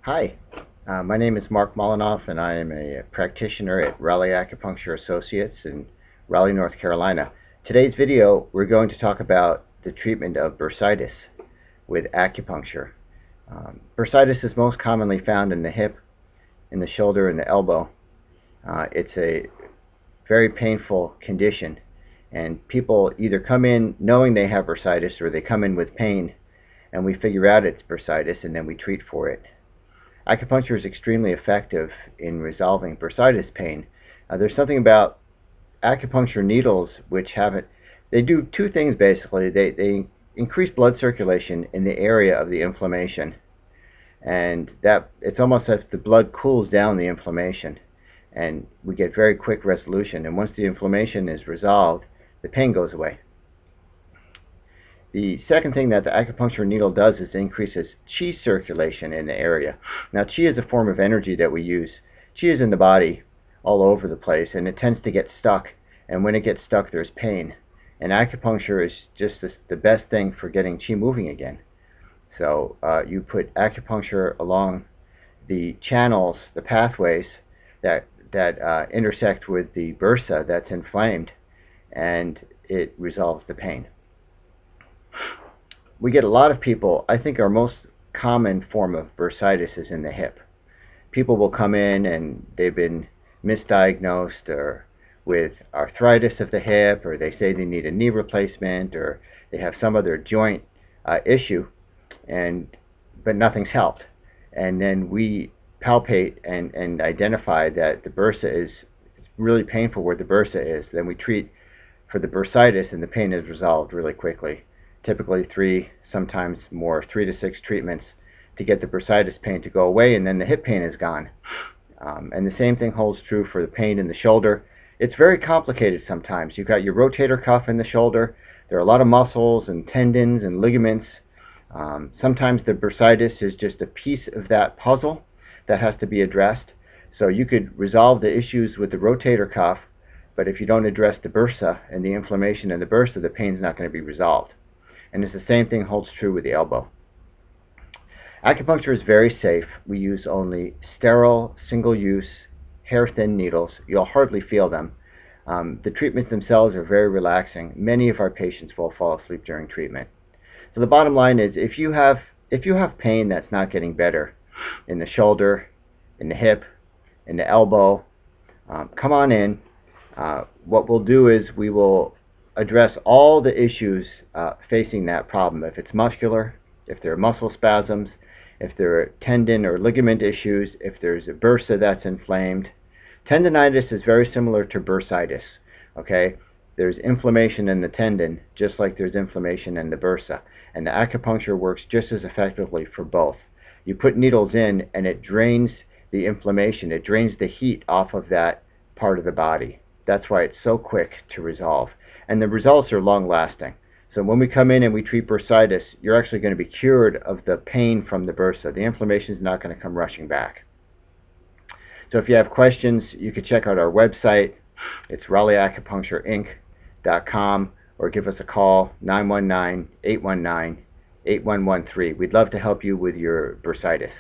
Hi, my name is Mark Molinoff, and I am a practitioner at Raleigh Acupuncture Associates in Raleigh, North Carolina. Today's video, we're going to talk about the treatment of bursitis with acupuncture. Bursitis is most commonly found in the hip, in the shoulder, and the elbow. It's a very painful condition, and people either come in knowing they have bursitis or they come in with pain, and we figure out it's bursitis and then we treat for it. Acupuncture is extremely effective in resolving bursitis pain. There's something about acupuncture needles which they do two things basically. They increase blood circulation in the area of the inflammation, and that it's almost as if the blood cools down the inflammation, and we get very quick resolution. And once the inflammation is resolved, the pain goes away. The second thing that the acupuncture needle does is increases qi circulation in the area. Now, qi is a form of energy that we use. Qi is in the body all over the place, and it tends to get stuck. And when it gets stuck, there's pain. And acupuncture is just the best thing for getting qi moving again. So you put acupuncture along the channels, the pathways that intersect with the bursa that's inflamed, and it resolves the pain. We get a lot of people. I think our most common form of bursitis is in the hip. People will come in and they've been misdiagnosed or with arthritis of the hip, or they say they need a knee replacement, or they have some other joint issue, but nothing's helped. And then we palpate and identify that the bursa is really painful where the bursa is. Then we treat for the bursitis, and the pain is resolved really quickly. Typically 3, sometimes more, 3 to 6 treatments to get the bursitis pain to go away, and then the hip pain is gone. And the same thing holds true for the pain in the shoulder. It's very complicated sometimes. You've got your rotator cuff in the shoulder. There are a lot of muscles and tendons and ligaments. Sometimes the bursitis is just a piece of that puzzle that has to be addressed. So you could resolve the issues with the rotator cuff, but if you don't address the bursa and the inflammation in the bursa, the pain's not going to be resolved. And it's the same thing holds true with the elbow. Acupuncture is very safe. We use only sterile, single-use, hair-thin needles. You'll hardly feel them. The treatments themselves are very relaxing. Many of our patients will fall asleep during treatment. So the bottom line is, if you have pain that's not getting better in the shoulder, in the hip, in the elbow, come on in. What we'll do is we will address all the issues facing that problem. If it's muscular, if there are muscle spasms, if there are tendon or ligament issues, if there's a bursa that's inflamed. Tendinitis is very similar to bursitis. Okay, there's inflammation in the tendon just like there's inflammation in the bursa, and the acupuncture works just as effectively for both. You put needles in and it drains the inflammation, it drains the heat off of that part of the body. That's why it's so quick to resolve. And the results are long-lasting. So when we come in and we treat bursitis, you're actually going to be cured of the pain from the bursa. The inflammation is not going to come rushing back. So if you have questions, you can check out our website. It's RaleighAcupunctureInc.com, or give us a call, 919-819-8113. We'd love to help you with your bursitis.